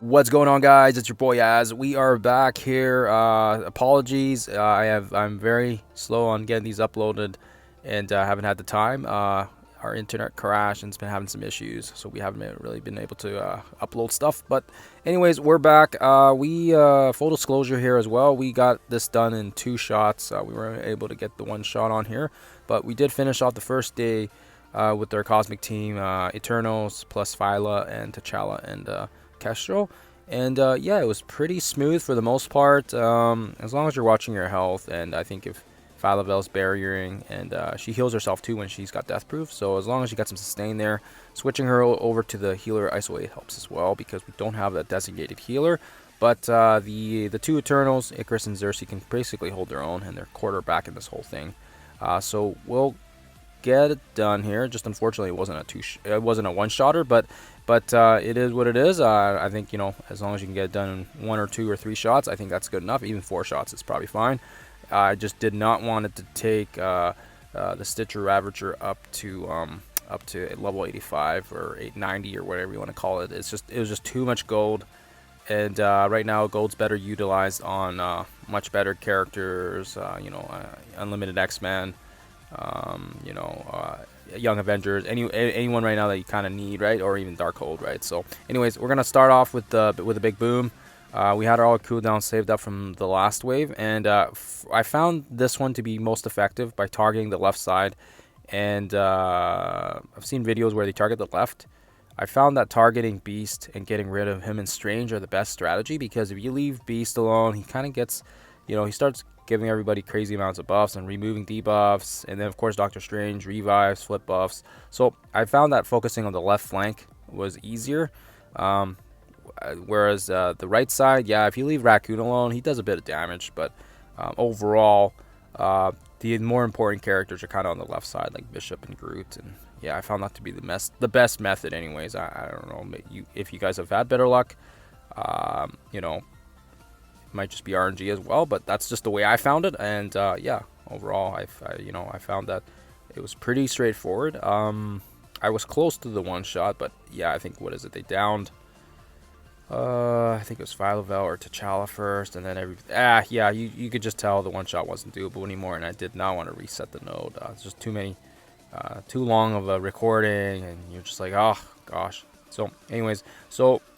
What's going on, guys? It's your boy Az. We are back here. Apologies. I'm very slow on getting these uploaded, and haven't had the time. Our internet crashed and it's been having some issues, so we haven't really been able to upload stuff. But anyways, we're back. We full disclosure here as well. We got this done in 2 shots. We weren't able to get the 1 shot on here, but we did finish off the first day with our cosmic team, Eternals plus Phyla and T'Challa and Kestrel. And yeah, it was pretty smooth for the most part, as long as you're watching your health. And I think if Phylavel's barriering, and she heals herself too when she's got death proof, so as long as you got some sustain there, switching her over to the healer isolate helps as well, because we don't have a designated healer. But the 2 Eternals, Icarus and Xerxes, can basically hold their own, and they're quarterback in this whole thing. So we'll get it done here. Just unfortunately, it wasn't a 1-shotter, but it is what it is. I think, as long as you can get it done in 1 or 2 or 3 shots, I think that's good enough. Even 4 shots is probably fine. I just did not want it to take the Stitcher Ravager up to level 85 or 890 or whatever you want to call it. It was just too much gold, and right now gold's better utilized on much better characters. Unlimited X-Men. Young Avengers, anyone right now that you kind of need, right? Or even Darkhold, right? So anyways, we're gonna start off with a big boom. We had all cooldowns saved up from the last wave, and I found this one to be most effective by targeting the left side. And I've seen videos where they target the left. I found that targeting Beast and getting rid of him and Strange are the best strategy, because if you leave Beast alone, he kind of gets, he starts giving everybody crazy amounts of buffs and removing debuffs, and then of course Doctor Strange revives, flip buffs. So I found that focusing on the left flank was easier, whereas the right side, yeah, if you leave Raccoon alone, he does a bit of damage, but overall the more important characters are kind of on the left side, like Bishop and Groot. And yeah, I found that to be the best method anyways. I don't know if you guys have had better luck. Might just be RNG as well, but that's just the way I found it. And yeah, overall I found that it was pretty straightforward. I was close to the 1-shot, but yeah, I think, what is it, they downed I think it was Phylavel or T'Challa first, and then yeah, you could just tell the 1-shot wasn't doable anymore, and I did not want to reset the node. It's just too long of a recording, and you're just like, oh gosh. So anyways,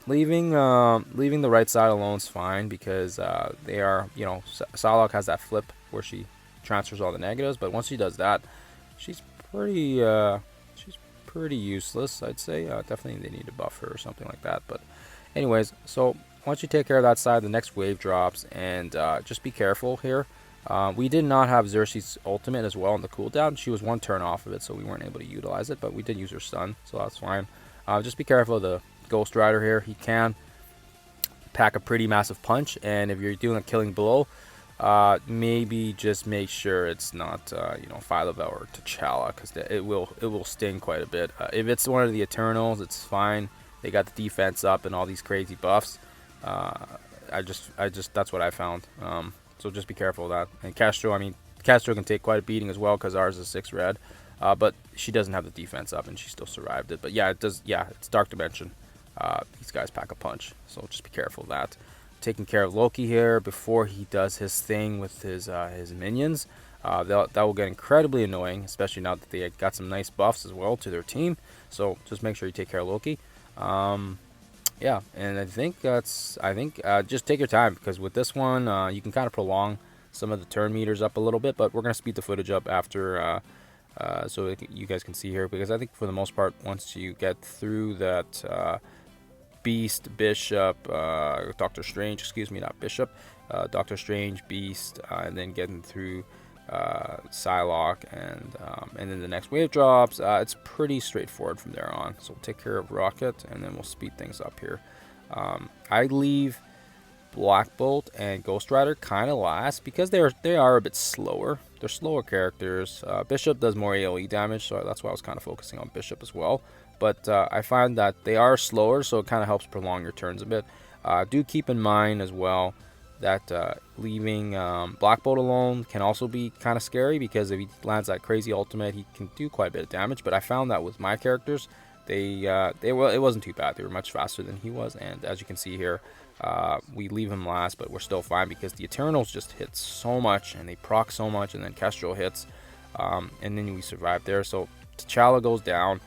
leaving the right side alone is fine, because they are, Psylocke has that flip where she transfers all the negatives, but once she does that, she's pretty useless, I'd say. Definitely they need to buff her or something like that. But anyways, so once you take care of that side, the next wave drops, and just be careful here. We did not have Xerxes' ultimate as well on the cooldown. She was 1 turn off of it, so we weren't able to utilize it, but we did use her stun, so that's fine. Just be careful of the Ghost Rider here. He can pack a pretty massive punch, and if you're doing a killing blow, maybe just make sure it's not Phylavel or T'Challa, because it will sting quite a bit. If it's one of the Eternals, it's fine. They got the defense up and all these crazy buffs. That's what I found. So just be careful of that. And Castro can take quite a beating as well, because ours is 6 red. But she doesn't have the defense up, and she still survived it. But yeah, it does. Yeah, it's Dark Dimension. These guys pack a punch, so just be careful of that. Taking care of Loki here before he does his thing with his minions. That will get incredibly annoying, especially now that they got some nice buffs as well to their team. So just make sure you take care of Loki. Yeah, and I think just take your time, because with this one you can kind of prolong some of the turn meters up a little bit, but we're gonna speed the footage up after. So you guys can see here, because I think for the most part, once you get through that Beast, Bishop, Doctor Strange, excuse me, not Bishop, Doctor Strange, Beast, and then getting through Psylocke, and then the next wave drops, it's pretty straightforward from there on. So we'll take care of Rocket, and then we'll speed things up here. I leave Black Bolt and Ghost Rider kind of last, because they are a bit slower. They're slower characters. Bishop does more AoE damage, so that's why I was kind of focusing on Bishop as well. But I find that they are slower, so it kind of helps prolong your turns a bit. Do keep in mind as well that leaving Black Bolt alone can also be kind of scary, because if he lands that crazy ultimate, he can do quite a bit of damage. But I found that with my characters, it wasn't too bad. They were much faster than he was, and as you can see here, we leave him last, but we're still fine because the Eternals just hit so much and they proc so much, and then Kestrel hits, and then we survive there. So T'Challa goes down,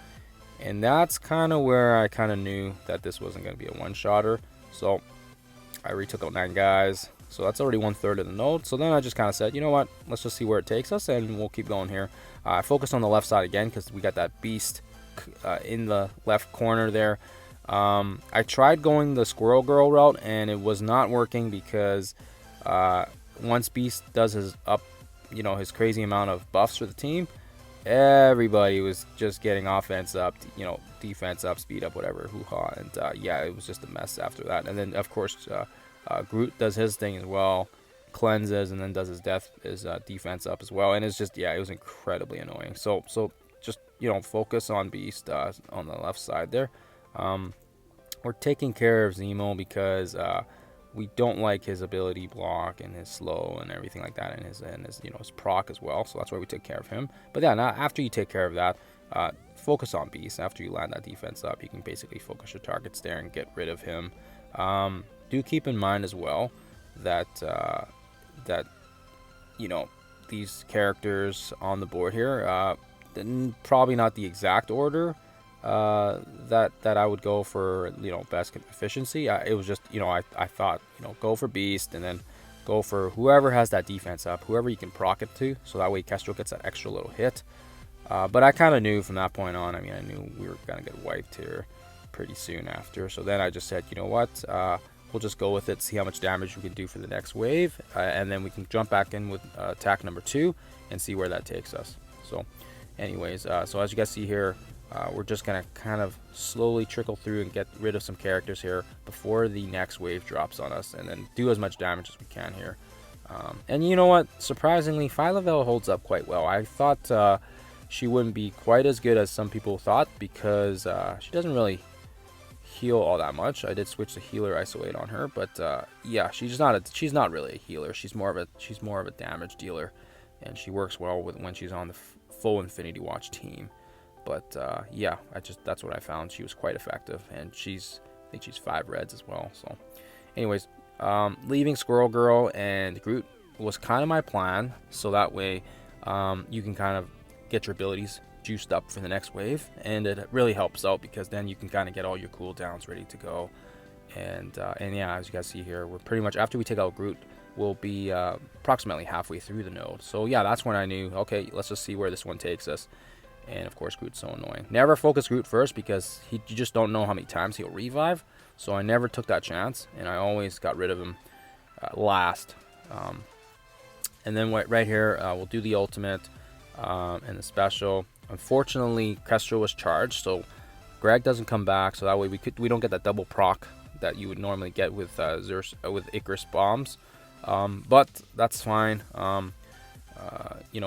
and that's kind of where I kind of knew that this wasn't going to be a one-shotter. So I already took out 9 guys, so that's already 1/3 of the node. So then I just kind of said, you know what, let's just see where it takes us, and we'll keep going here. I focused on the left side again because we got that beast in the left corner there. I tried going the Squirrel Girl route, and it was not working because once Beast does his his crazy amount of buffs for the team, everybody was just getting offense up, defense up, speed up, whatever, hoo-ha, and yeah, it was just a mess after that. And then of course Groot does his thing as well, cleanses, and then does his defense up as well, and it's just, yeah, it was incredibly annoying. So just focus on Beast on the left side there. We're taking care of Zemo because we don't like his ability block and his slow and everything like that, and his proc as well. So that's why we took care of him. But yeah, now after you take care of that, focus on Beast. After you land that defense up, you can basically focus your targets there and get rid of him. Do keep in mind as well that these characters on the board here, probably not the exact order that I would go for, best efficiency. It was just, I thought, go for Beast, and then go for whoever has that defense up, whoever you can proc it to, so that way Kestrel gets that extra little hit. But I kind of knew from that point on, I knew we were going to get wiped here pretty soon after. So then I just said, you know what, we'll just go with it, see how much damage we can do for the next wave, and then we can jump back in with attack number 2 and see where that takes us. So anyways, so as you guys see here, we're just going to kind of slowly trickle through and get rid of some characters here before the next wave drops on us, and then do as much damage as we can here. And you know what? Surprisingly, Phyla-Vell holds up quite well. I thought she wouldn't be quite as good as some people thought because she doesn't really heal all that much. I did switch to healer isolate on her, but yeah, she's not really a healer. She's more of a damage dealer, and she works well when she's on the full Infinity Watch team. But yeah, that's what I found. She was quite effective, and I think she's 5 reds as well. So anyways, leaving Squirrel Girl and Groot was kind of my plan, so that way you can kind of get your abilities juiced up for the next wave, and it really helps out because then you can kind of get all your cooldowns ready to go. And yeah, as you guys see here, we're pretty much, after we take out Groot, we'll be approximately halfway through the node. So yeah, that's when I knew, okay, let's just see where this one takes us. And of course, Groot's so annoying. Never focus Groot first because you just don't know how many times he'll revive. So I never took that chance, and I always got rid of him last. And then right here, we'll do the ultimate and the special. Unfortunately, Kestrel was charged, so Greg doesn't come back. So that way we don't get that double proc that you would normally get with with Icarus bombs. But that's fine. We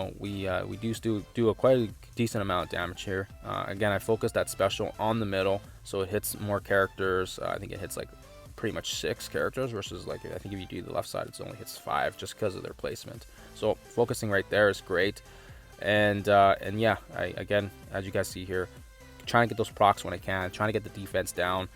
do a quite decent amount of damage here. Again, I focused that special on the middle, so it hits more characters. I think it hits like pretty much 6 characters versus, like, I think if you do the left side, it only hits 5 just because of their placement. So focusing right there is great. And yeah, again, as you guys see here, trying to get those procs when I can, trying to get the defense down.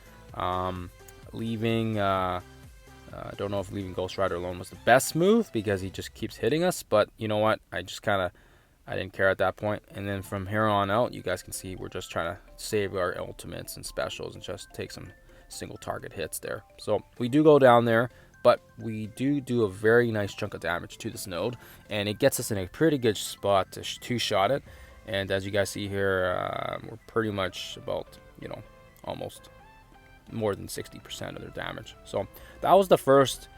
Leaving I don't know if leaving Ghost Rider alone was the best move because he just keeps hitting us, but you know what, I didn't care at that point. And then from here on out, you guys can see we're just trying to save our ultimates and specials and just take some single target hits there. So we do go down there, but we do a very nice chunk of damage to this node, and it gets us in a pretty good spot to two-shot it. And as you guys see here, we're pretty much about, almost more than 60% of their damage. So that was the first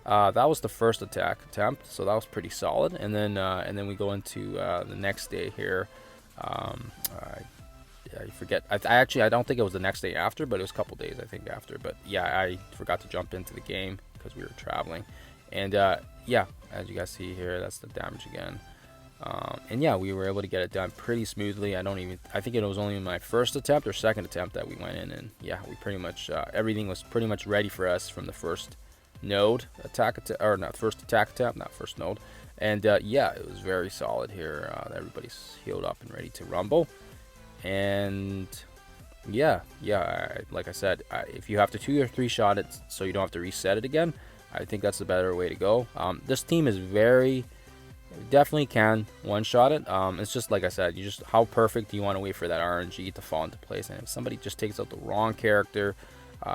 attack attempt, so that was pretty solid. And then we go into the next day here. I forget. I don't think it was the next day after, but it was a couple days, I think, after. But yeah, I forgot to jump into the game because we were traveling. And yeah, as you guys see here, that's the damage again. And yeah, we were able to get it done pretty smoothly. I think it was only my first attempt or second attempt that we went in, and yeah, we pretty much everything was pretty much ready for us from the first node attack first attack attempt, not first node. And yeah, it was very solid here. Everybody's healed up and ready to rumble. And Yeah, like I said, if you have to 2 or 3 shot it so you don't have to reset it again, I think that's the better way to go. This team is very definitely can one shot it. It's just like I said, you just how perfect do you want to wait for that RNG to fall into place, and if somebody just takes out the wrong character,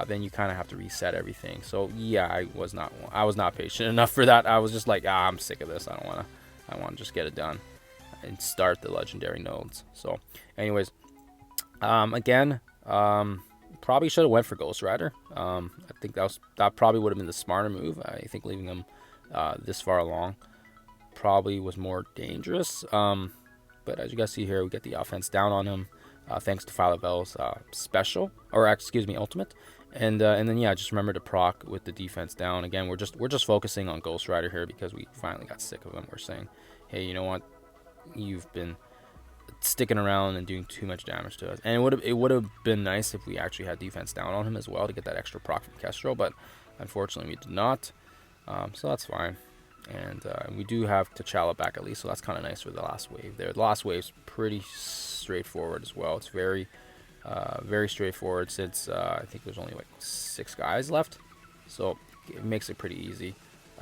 then you kind of have to reset everything. So yeah, I was not patient enough for that. I was just like, I'm sick of this. I want to just get it done and start the legendary nodes. So anyways, again, probably should have went for Ghost Rider. I think that probably would have been the smarter move. I think leaving him this far along probably was more dangerous. But as you guys see here, we get the offense down on him thanks to Falavel's special, or excuse me, ultimate. And then yeah, just remember to proc with the defense down. Again, we're just focusing on Ghost Rider here because we finally got sick of him. We're saying, hey, you know what? You've been sticking around and doing too much damage to us. And it would have been nice if we actually had defense down on him as well to get that extra proc from Kestrel, but unfortunately we did not. So that's fine. And we do have T'Challa back at least, so that's kind of nice for the last wave there. The last wave's pretty straightforward as well. It's very straightforward since I think there's only like 6 guys left, so it makes it pretty easy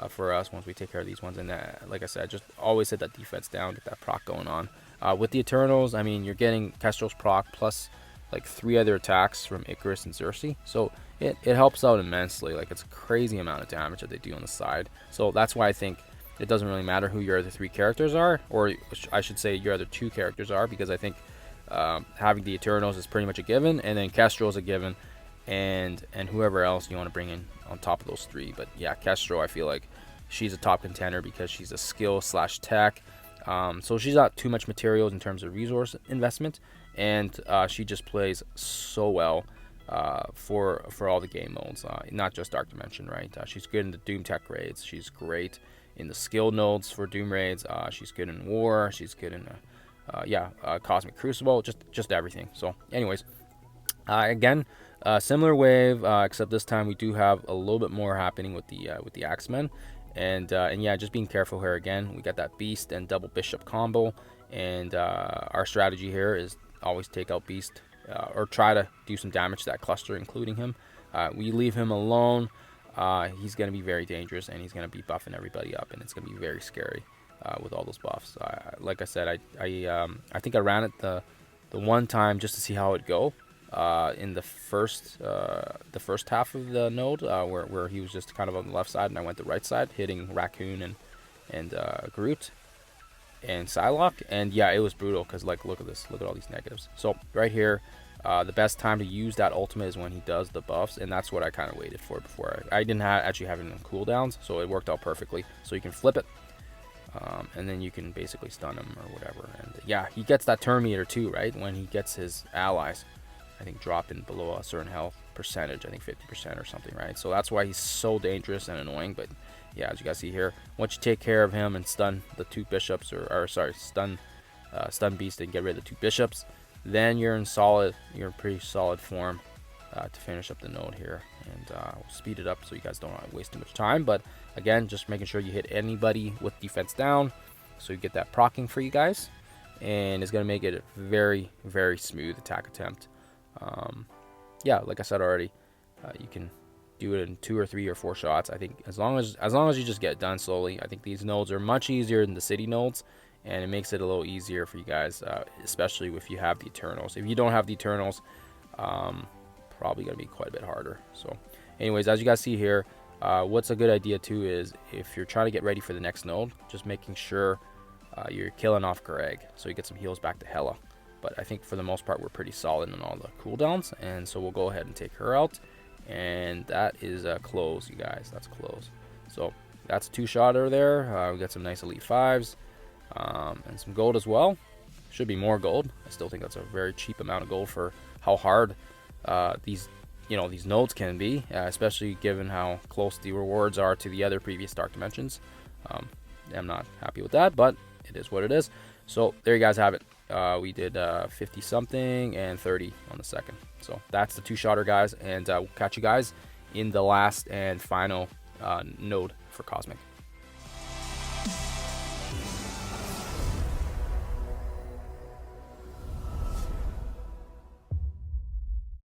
for us once we take care of these ones. And like I said, just always hit that defense down, get that proc going on. With the Eternals, I mean, you're getting Kestrel's proc plus like 3 other attacks from Icarus and Cersei, so it helps out immensely. Like, it's a crazy amount of damage that they do on the side. So that's why I think it doesn't really matter who your other 3 characters are, or I should say your other 2 characters are, because I think having the Eternals is pretty much a given, and then Kestrel is a given, and whoever else you want to bring in on top of those 3. But yeah, Kestrel, I feel like she's a top contender because she's a skill slash tech. So she's not too much materials in terms of resource investment, and she just plays so well for all the game modes, not just Dark Dimension, right? She's good in the Doom Tech raids. She's great in the skill nodes for Doom raids. She's good in War. She's good in Cosmic Crucible. Just everything. So, anyways, again, similar wave, except this time we do have a little bit more happening with the Axemen. And yeah, just being careful here again. We got that Beast and double Bishop combo, and our strategy here is always take out Beast or try to do some damage to that cluster, including him. We leave him alone, he's going to be very dangerous, and he's going to be buffing everybody up, and it's going to be very scary with all those buffs. Like I said, I think I ran it the one time just to see how it'd go. In the first half of the node, where he was just kind of on the left side and I went the right side, hitting Raccoon and Groot and Psylocke, and yeah, it was brutal because, like, look at this, look at all these negatives. So right here, the best time to use that ultimate is when he does the buffs, and that's what I kind of waited for before. I didn't actually have it in cooldowns, so it worked out perfectly. So you can flip it, and then you can basically stun him or whatever. And yeah, he gets that turn meter too, right? When he gets his allies, I think, dropping below a certain health percentage, I think 50% or something, right? So that's why he's so dangerous and annoying. But yeah, as you guys see here, once you take care of him and stun the 2 bishops, stun Beast and get rid of the 2 bishops, then you're in pretty solid form to finish up the node here. And we'll speed it up so you guys don't waste too much time. But again, just making sure you hit anybody with defense down so you get that proccing for you guys, and it's going to make it a very, very smooth attack attempt. Yeah, like I said already, you can do it in 2 or 3 or 4 shots. I think as long as you just get it done slowly. I think these nodes are much easier than the city nodes, and it makes it a little easier for you guys, especially if you have the Eternals. If you don't have the Eternals, probably gonna be quite a bit harder. So anyways, as you guys see here, what's a good idea too is if you're trying to get ready for the next node, just making sure you're killing off Greg so you get some heals back to Hela. But I think for the most part, we're pretty solid on all the cooldowns. And so we'll go ahead and take her out. And that is a close, you guys. That's close. So that's a 2-shotter there. We got some nice Elite 5s. And some gold as well. Should be more gold. I still think that's a very cheap amount of gold for how hard these nodes can be. Especially given how close the rewards are to the other previous Dark Dimensions. I'm not happy with that, but it is what it is. So there you guys have it. We did 50 something and 30 on the second. So that's the 2-shotter, guys, and we'll catch you guys in the last and final node for Cosmic.